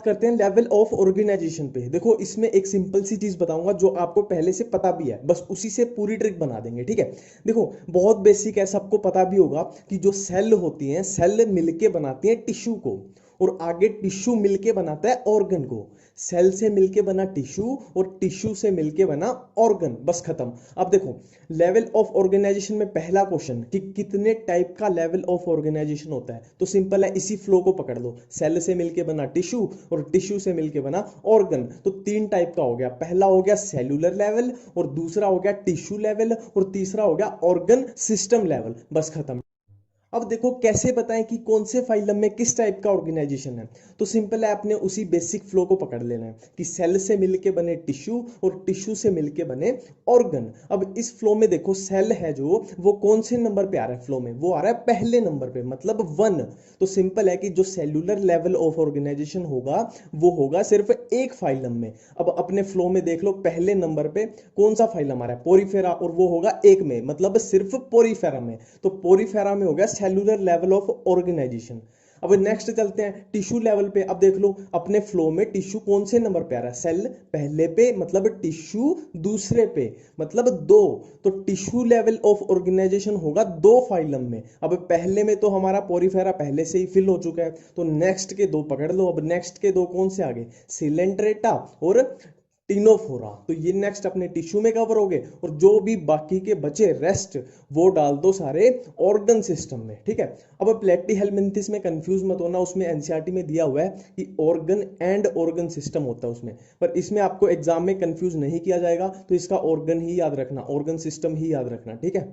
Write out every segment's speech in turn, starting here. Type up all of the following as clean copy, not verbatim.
करते हैं level of organisation पे। देखो इसमें एक सिंपल सी चीज बताऊंगा जो आपको पहले से पता भी है, बस उसी से पूरी ट्रिक बना देंगे, ठीक है। देखो बहुत बेसिक है, सबको पता भी होगा कि जो सेल होती हैं, सेल मिलके बनाती हैं टिश्यू को, और आगे टिश्यू मिलके बनाता है ऑर्गन को। सेल से मिलके बना टिश्यू और टिश्यू से मिलके बना ऑर्गन, बस खत्म। अब देखो लेवल ऑफ ऑर्गेनाइजेशन में पहला क्वेश्चन कि कितने टाइप का लेवल ऑफ ऑर्गेनाइजेशन होता है, तो सिंपल है, इसी फ्लो को पकड़ लो। सेल से मिलके बना टिश्यू और टिश्यू से मिलके बना ऑर्गन, तो तीन टाइप का हो गया। पहला हो गया सेलुलर लेवल, और दूसरा हो गया टिश्यू लेवल, और तीसरा हो गया ऑर्गन सिस्टम लेवल, बस खत्म। अब देखो कैसे बताएं कि कौन से फाइलम में किस टाइप का ऑर्गेनाइजेशन है, तो सिंपल है, आपने उसी बेसिक फ्लो को पकड़ लेना है कि सेल से मिलके बने टिश्यू और टिश्यू से मिलके बने ऑर्गन। अब इस फ्लो में देखो सेल है जो, वो कौन से नंबर पे आ रहा है फ्लो में, वो आ रहा है पहले नंबर पे, मतलब 1। तो सिंपल है कि जो सेलुलर लेवल ऑफ ऑर्गेनाइजेशन होगा वो होगा सिर्फ एक फाइलम में। अब अपने फ्लो में देख लो, पहले नंबर पे कौन सा फाइलम आ रहा है, पोरीफेरा, और वो होगा एक में, मतलब सिर्फ पोरीफेरा में। तो पोरीफेरा में हो गया सेलुलर लेवल ऑफ ऑर्गेनाइजेशन। अब नेक्स्ट चलते हैं टिश्यू लेवल पे। अब देख लो अपने फ्लो में टिश्यू कौन से नंबर पे आ रहा है, सेल पहले पे, मतलब टिश्यू दूसरे पे, मतलब 2। तो टिश्यू लेवल ऑफ ऑर्गेनाइजेशन होगा 2 फाइलम में। अब पहले में तो हमारा पोरीफेरा पहले से ही फिल हो चुका है, तो नेक्स्ट के 2 पकड़ लो। अब नेक्स्ट के 2 कौन से आगे, सिलेंट्रेटा और टिनोफोरा, तो ये नेक्स्ट अपने टिश्यू में कवर हो गए, और जो भी बाकी के बचे रेस्ट वो डाल दो सारे ऑर्गन सिस्टम में, ठीक है। अब प्लेटीहेल्मिन्थेस में कंफ्यूज मत होना, उसमें एनसीईआरटी में दिया हुआ है कि ऑर्गन एंड ऑर्गन सिस्टम होता है उसमें, पर इसमें आपको एग्जाम में कंफ्यूज नहीं किया जाएगा, तो इसका ऑर्गन ही याद रखना, ऑर्गन सिस्टम ही याद रखना, ठीक है।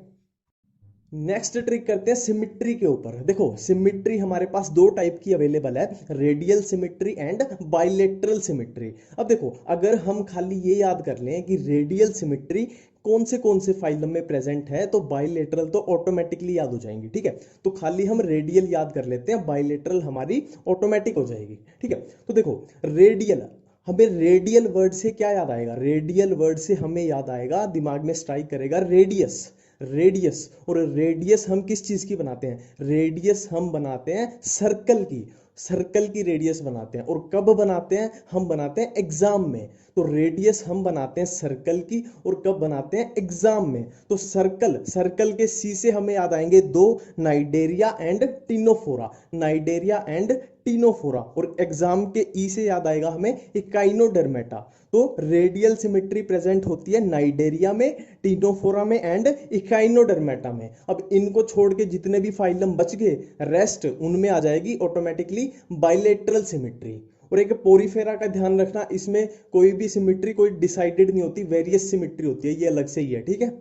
नेक्स्ट ट्रिक करते हैं सिमिट्री के ऊपर। देखो सिमिट्री हमारे पास 2 टाइप की अवेलेबल है, radial symmetry and bilateral symmetry. अब देखो अगर हम खाली ये याद कर लें कि रेडियल सिमिट्री कौन से फाइलम में प्रेजेंट है, तो बाइलेटरल तो ऑटोमेटिकली याद हो जाएंगी, ठीक है। तो खाली हम रेडियल याद कर लेते हैं, बाइलेटरल हमारी ऑटोमेटिक हो जाएगी, ठीक है। तो देखो रेडियल, हमें रेडियल वर्ड से क्या याद आएगा, रेडियल वर्ड से हमें याद आएगा, दिमाग में स्ट्राइक करेगा रेडियस। रेडियस, और रेडियस हम किस चीज की बनाते हैं, रेडियस हम बनाते हैं सर्कल की, सर्कल की रेडियस बनाते हैं। और कब बनाते हैं, हम बनाते हैं एग्जाम में। तो रेडियस हम बनाते हैं सर्कल की, और कब बनाते हैं, एग्जाम में। तो सर्कल, सर्कल के सी से हमें याद आएंगे 2, Cnidaria and Ctenophora, Cnidaria and Ctenophora. और एग्जाम के ई से याद आएगा हमें इकाइनोडर्मेटा। तो रेडियल सिमेट्री प्रेजेंट होती है नाइडेरिया में, टिनोफोरा में एंड इकाइनोडर्मेटा में। अब इनको छोड़ के जितने भी फाइलम बच गए रेस्ट, उनमें आ जाएगी ऑटोमेटिकली बाइलेटरल सिमेट्री। और एक पोरीफेरा का ध्यान रखना, इसमें कोई भी सिमेट्री कोई डिसाइडेड नहीं होती, वेरियस सिमेट्री होती है, ये अलग से ही है, ठीक है।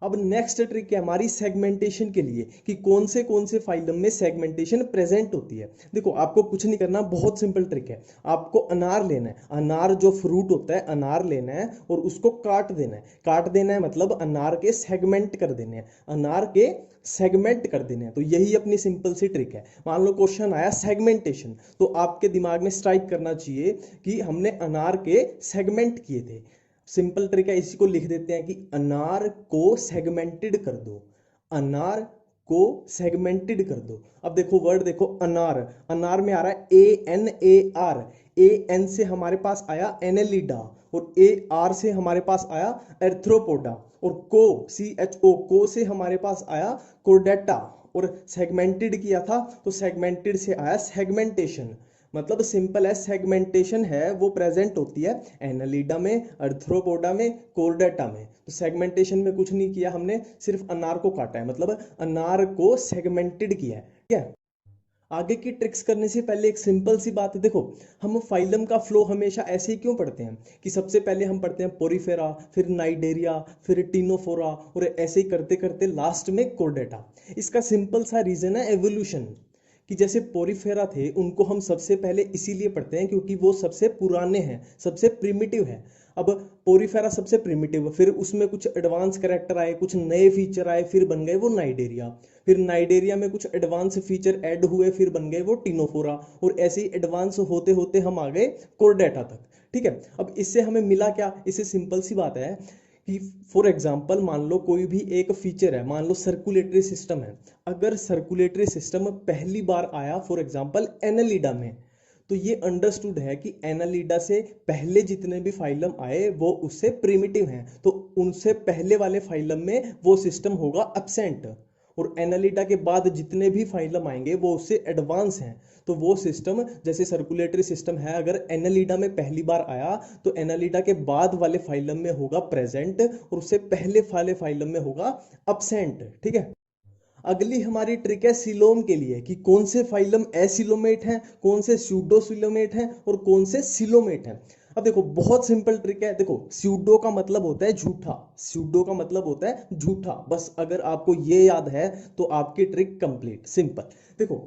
अब नेक्स्ट ट्रिक है हमारी सेगमेंटेशन के लिए कि कौन से फाइलम में सेगमेंटेशन प्रेजेंट होती है। देखो आपको कुछ नहीं करना, बहुत सिंपल ट्रिक है। आपको अनार लेना है, अनार जो फ्रूट होता है अनार लेना है, और उसको काट देना है। काट देना है मतलब अनार के सेगमेंट कर देने हैं, अनार के सेगमेंट कर देने हैं। तो यही अपनी सिंपल सी ट्रिक है। मान लो क्वेश्चन आया सेगमेंटेशन, तो आपके दिमाग में स्ट्राइक करना चाहिए कि हमने अनार के सेगमेंट किए थे। सिंपल ट्रिक है, इसी को लिख देते हैं कि अनार को सेगमेंटेड कर दो, अनार को सेगमेंटेड कर दो। अब देखो वर्ड देखो अनार, अनार में आ रहा है ANAR, AN से हमारे पास आया एनेलिडा, और AR से हमारे पास आया एर्थ्रोपोडा, और CHO को से हमारे पास आया कोर्डेटा। और सेगमेंटेड किया था तो सेगमेंटेड से आया सेगमेंटेशन। मतलब सिंपल है, सेगमेंटेशन है वो प्रेजेंट होती है एनालिडा में, अर्थ्रोपोडा में, कोर्डेटा में। तो सेगमेंटेशन में कुछ नहीं किया हमने, सिर्फ अनार को काटा है, मतलब अनार को सेगमेंटेड किया है, ठीक है। आगे की ट्रिक्स करने से पहले एक सिंपल सी बात है, देखो हम फाइलम का फ्लो हमेशा ऐसे ही क्यों पढ़ते हैं कि सबसे पहले हम पढ़ते हैं पोरीफेरा, फिर नाइडेरिया, फिर टिनोफोरा, और ऐसे ही करते करते लास्ट में कोर्डेटा। इसका सिंपल सा रीजन है एवोल्यूशन, कि जैसे पोरीफेरा थे उनको हम सबसे पहले इसीलिए पढ़ते हैं क्योंकि वो सबसे पुराने हैं, सबसे प्रिमिटिव है। अब पोरीफेरा सबसे प्रिमिटिव, फिर उसमें कुछ एडवांस कैरेक्टर आए, कुछ नए फीचर आए, फिर बन गए वो नाइडेरिया। फिर नाइडेरिया में कुछ एडवांस फीचर ऐड हुए, फिर बन गए वो टिनोफोरा, और ऐसे ही एडवांस होते होते हम आ गए कोर्डेटा तक, ठीक है। अब इससे हमें मिला क्या, इससे सिंपल सी बात है कि फॉर एग्जाम्पल मान लो कोई भी एक फीचर है, मान लो सर्कुलेटरी सिस्टम है। अगर सर्कुलेटरी सिस्टम पहली बार आया फॉर एग्जाम्पल एनेलिडा में, तो ये अंडरस्टूड है कि एनालिडा से पहले जितने भी फाइलम आए वो उससे प्रिमिटिव हैं, तो उनसे पहले वाले फाइलम में वो सिस्टम होगा एब्सेंट, और एनालिडा के बाद जितने भी फाइलम आएंगे वो उससे एडवांस हैं। तो वो सिस्टम जैसे सर्कुलेटरी सिस्टम है, अगर एनालिडा में पहली बार आया तो एनालिडा के बाद वाले फाइलम में होगा प्रेजेंट और उससे पहले वाले फाइलम में होगा अब्सेंट। ठीक है, अगली हमारी ट्रिक है सिलोम के लिए कि कौन से फाइलम एसिलोमेट हैं, कौन से स्यूडोसिलोमेट हैं और कौन से सिलोमेट हैं। अब देखो बहुत सिंपल ट्रिक है। देखो स्यूडो का मतलब होता है झूठा, स्यूडो का मतलब होता है झूठा। बस अगर आपको ये याद है तो आपकी ट्रिक कंप्लीट। सिंपल। देखो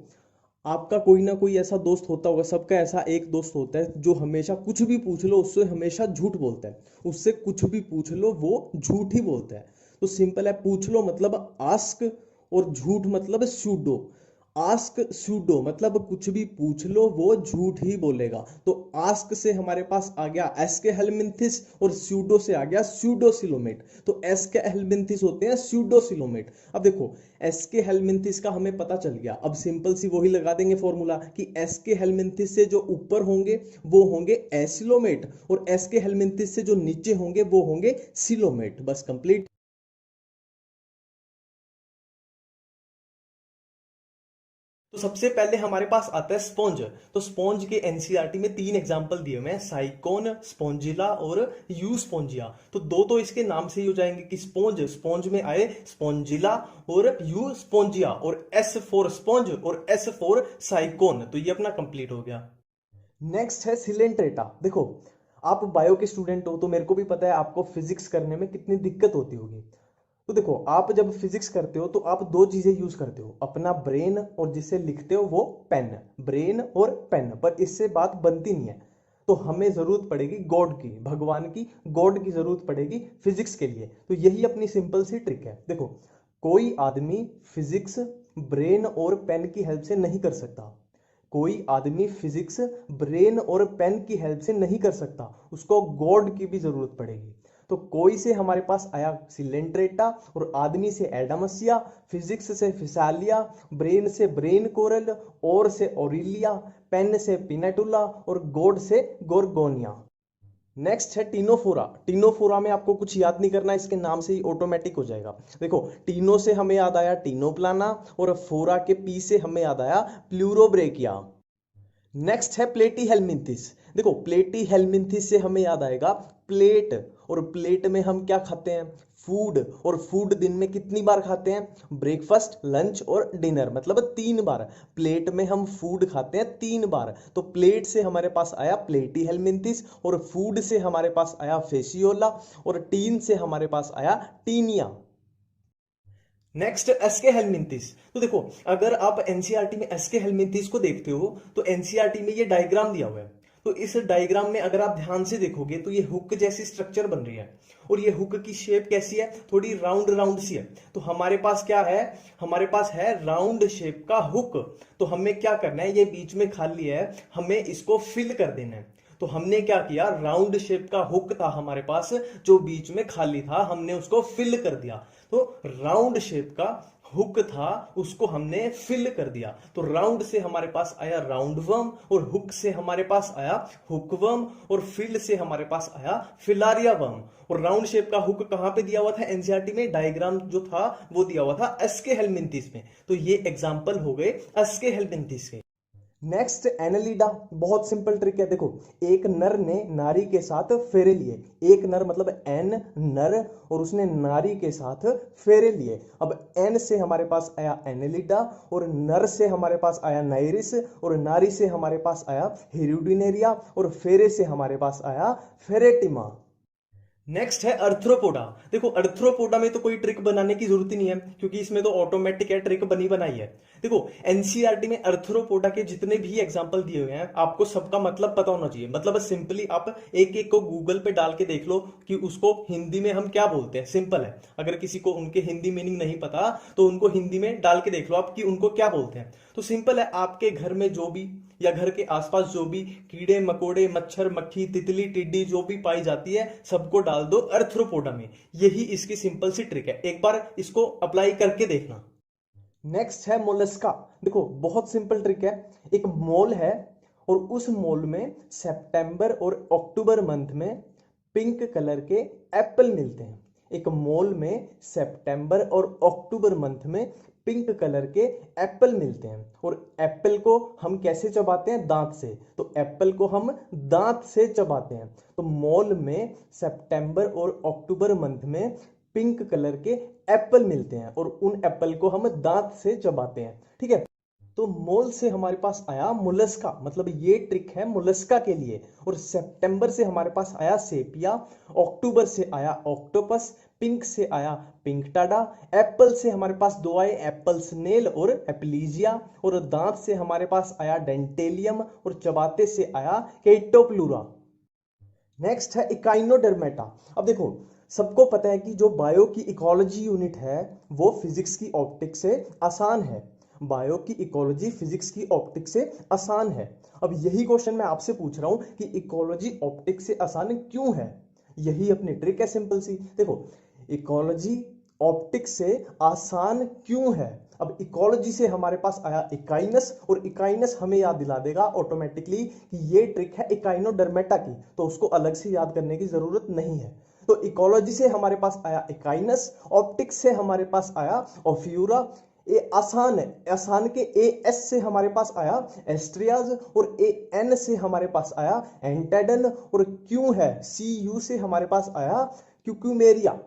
आपका कोई ना कोई ऐसा दोस्त होता होगा, सबका ऐसा एक दोस्त होता है जो हमेशा कुछ भी पूछ लो उससे हमेशा झूठ बोलता है, उससे कुछ भी पूछ लो वो झूठ ही बोलता है। तो सिंपल है, पूछ लो मतलब आस्क और झूठ मतलब सूडो। आस्क सूडो मतलब कुछ भी पूछ लो वो झूठ ही बोलेगा। तो आस्क से हमारे पास आ गया एस्के हेलमिंथिस और सूडो से आ गया सूडोसिलोमेट। तो एस्के हेलमिंथिस होते हैं सूडोसिलोमेट। अब देखो एस्के हेलमिंथिस का हमें पता चल गया, अब सिंपल सी वही लगा देंगे फॉर्मूला कि एस्के हेलमिंथिस से जो ऊपर होंगे वो होंगे एसिलोमेट और एस्के हेलमिंथिस से जो नीचे होंगे वो होंगे सिलोमेट। बस कंप्लीट। तो सबसे पहले हमारे पास आता है स्पॉन्ज। तो स्पॉन्ज के एनसीईआरटी में 3 एग्जांपल दिए हुए हैं, साइकोन, स्पॉन्जिला और यू स्पॉन्जिया। तो दो तो इसके नाम से ही हो जाएंगे कि स्पॉन्ज, स्पॉन्ज में आए स्पॉन्जिला और यू स्पॉन्जिया, और एस फॉर स्पॉन्ज और एस फॉर साइकोन। तो ये अपना कंप्लीट हो गया। नेक्स्ट है सिलेंट्रेटा। देखो आप बायो के स्टूडेंट हो तो मेरे को भी पता है आपको फिजिक्स करने में कितनी दिक्कत होती होगी। तो देखो आप जब फिजिक्स करते हो तो आप दो चीजें यूज करते हो, अपना ब्रेन और जिसे लिखते हो वो पेन। ब्रेन और पेन, पर इससे बात बनती नहीं है। तो हमें जरूरत पड़ेगी गॉड की, भगवान की, गॉड की जरूरत पड़ेगी फिजिक्स के लिए। तो यही अपनी सिंपल सी ट्रिक है। देखो कोई आदमी फिजिक्स ब्रेन और पेन की हेल्प से नहीं कर सकता, कोई आदमी फिजिक्स ब्रेन और पेन की हेल्प से नहीं कर सकता, उसको गॉड की भी जरूरत पड़ेगी। तो कोई से हमारे पास आया सिलेंट्रेटा और आदमी से एडामसिया, फिजिक्स से फिसालिया, ब्रेन से ब्रेन कोरल, और से ओरिलिया, पेन से पिनेटुला और गॉड से गोरगोनिया। नेक्स्ट है टीनोफोरा। टीनोफोरा में आपको कुछ याद नहीं करना, इसके नाम से ही ऑटोमेटिक हो जाएगा। देखो टीनो से हमें याद आया टीनोप्लाना और फोरा के पी से हमें याद आया प्लूरोब्रेकिया। नेक्स्ट है प्लेटी हेलमिंथिस। देखो प्लेटी हेलमिंथिस से हमें याद आएगा प्लेट, और प्लेट में हम क्या खाते हैं, फूड, और फूड दिन में कितनी बार खाते हैं, ब्रेकफास्ट, लंच और डिनर, मतलब 3 बार। प्लेट में हम फूड खाते हैं 3 बार। तो प्लेट से हमारे पास आया प्लेटी हेलमिंथिस और फूड से हमारे पास आया फेसियोला और टीन से हमारे पास आया टीनिया। Next SK helminths. तो देखो अगर आप एनसीईआरटी में एसके हेलमिंथिस को देखते हो तो एनसीईआरटी में ये डायग्राम दिया हुआ है। तो इस डायग्राम में अगर आप ध्यान से देखोगे तो ये हुक जैसी स्ट्रक्चर बन रही है, और ये हुक की शेप कैसी है, थोड़ी राउंड राउंड सी है। तो हमारे पास क्या है, हमारे पास है राउंड शेप का हुक। तो हमें क्या करना है, ये बीच में खाली है, हमें इसको फिल कर देना है। तो हमने क्या किया, राउंड शेप का हुक था हमारे पास जो बीच में खाली था, हमने उसको फिल कर दिया। तो राउंड शेप का हुक था उसको हमने फिल कर दिया। तो राउंड से हमारे पास आया राउंड वर्म, और हुक से हमारे पास आया हुक वर्म, और फिल से हमारे पास आया फिलारिया वर्म। और राउंड शेप का हुक कहां पे दिया हुआ था एनसीईआरटी में, डायग्राम जो था वो दिया हुआ था एस्के हेलमिंथिस में। तो ये एग्जांपल हो गए एस्के हेलमिंथिस के। Next Annelida. बहुत सिंपल ट्रिक है। देखो एक नर ने नारी के साथ फेरे लिए, एक नर मतलब एन नर, और उसने नारी के साथ फेरे लिए। अब एन से हमारे पास आया एनालिडा, और नर से हमारे पास आया नाइरिस, और नारी से हमारे पास आया हेरुडिनेरिया, और फेरे से हमारे पास आया फेरेटिमा। नेक्स्ट है अर्थ्रोपोडा। देखो अर्थ्रोपोडा में तो कोई ट्रिक बनाने की जरूरत ही नहीं है क्योंकि इसमें तो ऑटोमेटिक है, ट्रिक बनी बनाई है। देखो एनसीईआरटी में अर्थ्रोपोडा के जितने भी एग्जांपल दिए हुए हैं आपको सबका मतलब पता होना चाहिए। मतलब सिंपली आप एक एक को गूगल पे डाल के देख लो कि उसको हिंदी में हम क्या बोलते हैं। सिंपल है, अगर किसी को उनके हिंदी मीनिंग नहीं पता तो उनको हिंदी में डाल के देख लो आप कि उनको क्या बोलते हैं। तो सिंपल है, आपके घर में जो भी या घर के आसपास जो भी कीड़े मकोड़े मच्छर मक्खी तितली टिड्डी जो भी पाई जाती है सबको डाल दो अर्थ्रोपोडा में। यही इसकी सिंपल सी ट्रिक है, एक बार इसको अप्लाई करके देखना। नेक्स्ट है मोलस्का। देखो बहुत सिंपल ट्रिक है। एक मोल है और उस मॉल में सितंबर और अक्टूबर मंथ में पिंक कलर के एप्पल मिलते हैं। एक मॉल में सितंबर और अक्टूबर मंथ में पिंक कलर के एप्पल मिलते हैं और एप्पल को हम कैसे चबाते हैं? दांत से। तो एप्पल को हम दांत से चबाते हैं। तो मॉल में सितंबर और अक्टूबर मंथ में पिंक कलर के एप्पल मिलते हैं और उन एप्पल को हम दांत से चबाते हैं। ठीक है, तो मोल से हमारे पास आया मोलस्का, मतलब ये ट्रिक है मोलस्का के लिए। और सितंबर से हमारे पास आया सेपिया, अक्टूबर से आया ऑक्टोपस, पिंक से आया पिंक टाडा, एप्पल से हमारे पास दो आए एप्पल स्नेल और एप्लीजिया, और दांत से हमारे पास आया डेंटेलियम और चबाते से आया केटोप्लूरा। नेक्स्ट है इकाइनोडर्मेटा। अब देखो, सबको पता है कि जो बायो की इकोलॉजी यूनिट है वो फिजिक्स की ऑप्टिक्स से आसान है। बायो की इकोलॉजी फिजिक्स की ऑप्टिक्स से आसान है। अब यही क्वेश्चन मैं आपसे पूछ रहा हूं कि इकोलॉजी ऑप्टिक्स से आसान क्यों है? यही अपनी ट्रिक है सिंपल सी। देखो, इकोलॉजी ऑप्टिक्स से आसान क्यों है? अब इकोलॉजी से हमारे पास आया इकाइनस, और इकाइनस हमें याद दिला देगा ऑटोमेटिकली कि ये ट्रिक है इकाइनोडर्मेटा की, तो उसको अलग से याद करने की जरूरत नहीं है। तो इकोलॉजी से हमारे पास आया इकाइनस, ऑप्टिक्स से हमारे पास आया ओफ्यूरा। ए आसान है, आसान के ए एस से हमारे पास आया एस्ट्रियाज, और ए एन से हमारे पास आया एंटेडन, और क्यों है सी यू से हमारे पास आया क्यूक्यूमेरिया।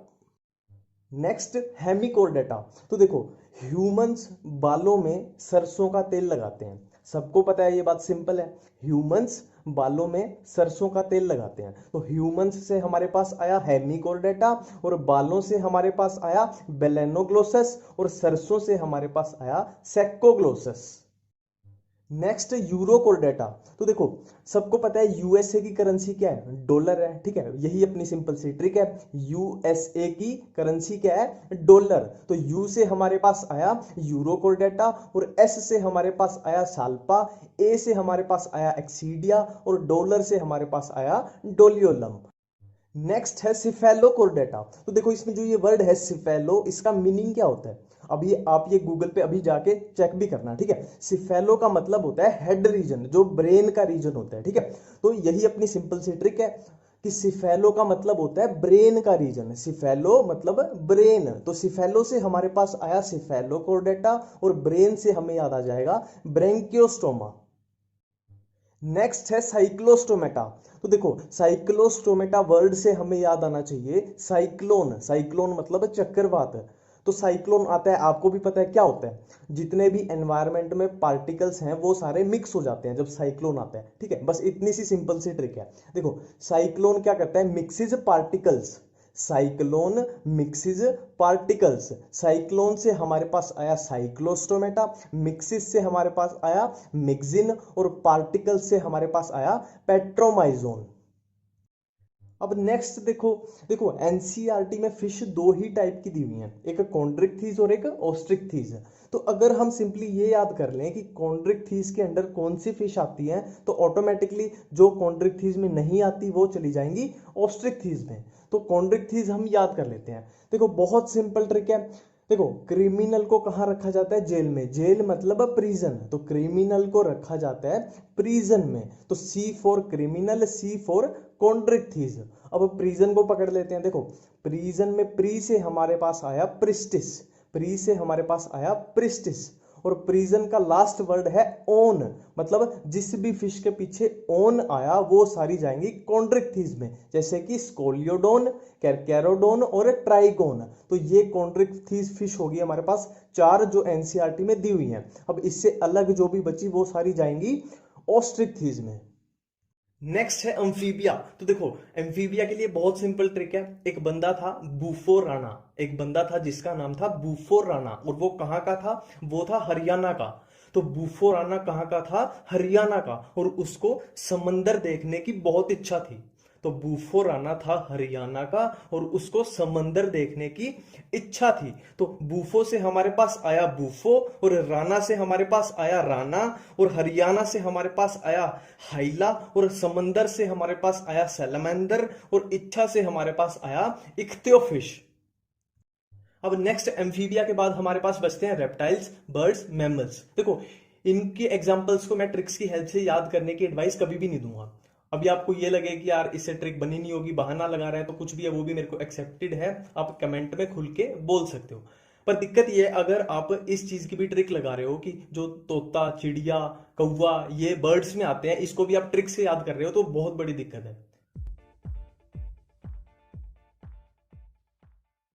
नेक्स्ट हेमिकोर्डेटा। तो देखो, ह्यूमंस बालों में सरसों का तेल लगाते हैं, सबको पता है, ये बात सिंपल है। ह्यूमंस बालों में सरसों का तेल लगाते हैं। तो ह्यूमंस से हमारे पास आया हेमिकोर्डेटा, और बालों से हमारे पास आया बेलेनोग्लोसस, और सरसों से हमारे पास आया सेक्कोग्लोसस। नेक्स्ट यूरोकोर्डेटा। तो देखो, सबको पता है यूएसए की करेंसी क्या है? डॉलर है। ठीक है, यही अपनी सिंपल सी ट्रिक है। यूएसए की करेंसी क्या है? डॉलर। तो यू से हमारे पास आया यूरोकोर्डेटा, और एस से हमारे पास आया साल्पा, ए से हमारे पास आया एक्सीडिया, और डॉलर से हमारे पास आया डोलियोलम। नेक्स्ट है सिफेलोकोर्डेटा। तो देखो, इसमें जो ये वर्ड है सिफेलो, इसका मीनिंग क्या होता है? अब ये आप ये गूगल पे अभी जाके चेक भी करना। ठीक है, सिफेलो का मतलब होता है हेड रीजन, जो ब्रेन का रीजन होता है। ठीक है, तो यही अपनी सिंपल सी ट्रिक है कि सिफेलो का मतलब होता है ब्रेन का रीजन। सिफेलो मतलब ब्रेन, तो सिफेलो से हमारे पास आया सिफेलोकोर्डेटा, और ब्रेन से हमें याद आ जाएगा ब्रेंकियोस्टोमा। नेक्स्ट है साइक्लोस्टोमेटा। तो देखो, साइक्लोस्टोमेटा वर्ड से हमें याद आना चाहिए साइक्लोन। साइक्लोन मतलब चक्रवात। तो साइक्लोन आता है, आपको भी पता है क्या होता है, जितने भी एनवायरनमेंट में पार्टिकल्स हैं वो सारे मिक्स हो जाते हैं जब साइक्लोन आता है। ठीक है, बस इतनी सी सिंपल सी ट्रिक है। देखो, साइक्लोन क्या करता है? Mixes particles. Cyclone mixes particles. Cyclone से हमारे पास आया साइक्लोस्टोमेटा, मिक्सिस से हमारे पास आया मिक्सिन, और पार्टिकल्स से हमारे पास आया पेट्रोमाइजोन। अब नेक्स्ट देखो, देखो एनसीईआरटी में फिश दो ही टाइप की दी हुई हैं, एक कॉन्ड्रिक्थीज और एक ऑस्ट्रिक्थीज। तो अगर हम सिंपली ये याद कर लें कि कॉन्ड्रिक्थीज के अंडर कौन सी फिश आती है, तो ऑटोमेटिकली जो कॉन्ड्रिक्थीज में नहीं आती वो चली जाएंगी ऑस्ट्रिक्थीज में। तो कॉन्ड्रिक्थीज हम याद कर लेते हैं। देखो, बहुत सिंपल ट्रिक है। देखो, क्रिमिनल को कहाँ रखा जाता है? जेल में। जेल मतलब प्रिजन, तो क्रिमिनल को रखा जाता है प्रिजन में। तो C for criminal, C for Chondrichthyes. अब प्रिजन को पकड़ लेते हैं। देखो, प्रिजन में प्री से हमारे पास आया प्रिस्टिस, प्री से हमारे पास आया प्रिस्टिस, और प्रिजन का लास्ट वर्ड है ओन, मतलब जिस भी फिश के पीछे ओन आया वो सारी जाएंगी कॉन्ड्रिक्थीज में, जैसे कि स्कोलियोडोन, कैरकेरोडोन और ट्राइगोन। तो ये कॉन्ड्रिक्थीज फिश होगी हमारे पास चार, जो एनसीईआरटी में दी हुई हैं। अब इससे अलग जो भी बची वो सारी जाएंगी ऑस्ट्रिक्थीज में। नेक्स्ट है अम्फीबिया। तो देखो, एम्फीबिया के लिए बहुत सिंपल ट्रिक है। एक बंदा था बूफो राणा, एक बंदा था जिसका नाम था बूफो राणा, और वो कहाँ का था? वो था हरियाणा का। तो बूफो राणा कहाँ का था? हरियाणा का, और उसको समंदर देखने की बहुत इच्छा थी। तो बूफो राणा था हरियाणा का, और उसको समंदर देखने की इच्छा थी। तो बूफो से हमारे पास आया बूफो, और राणा से हमारे पास आया राणा, और हरियाणा से हमारे पास आया हाइला, और समंदर से हमारे पास आया सैलमेंदर, और इच्छा से हमारे पास आया इख्तियोफिश। अब नेक्स्ट एम्फीबिया के बाद हमारे पास बचते हैं रेप्टाइल्स, बर्ड्स, मैमल्स। देखो, इनके एग्जाम्पल्स को मैं ट्रिक्स की हेल्प से याद करने की एडवाइस कभी भी नहीं दूंगा। अभी आपको ये लगे कि यार इससे ट्रिक बनी नहीं होगी, बहाना लगा रहा है, तो कुछ भी है वो भी मेरे को एक्सेप्टेड है, आप कमेंट में खुल के बोल सकते हो। पर दिक्कत ये है, अगर आप इस चीज की भी ट्रिक लगा रहे हो कि जो तोता, चिड़िया, कौवा, ये बर्ड्स में आते हैं, इसको भी आप ट्रिक से याद कर रहे हो, तो बहुत बड़ी दिक्कत है।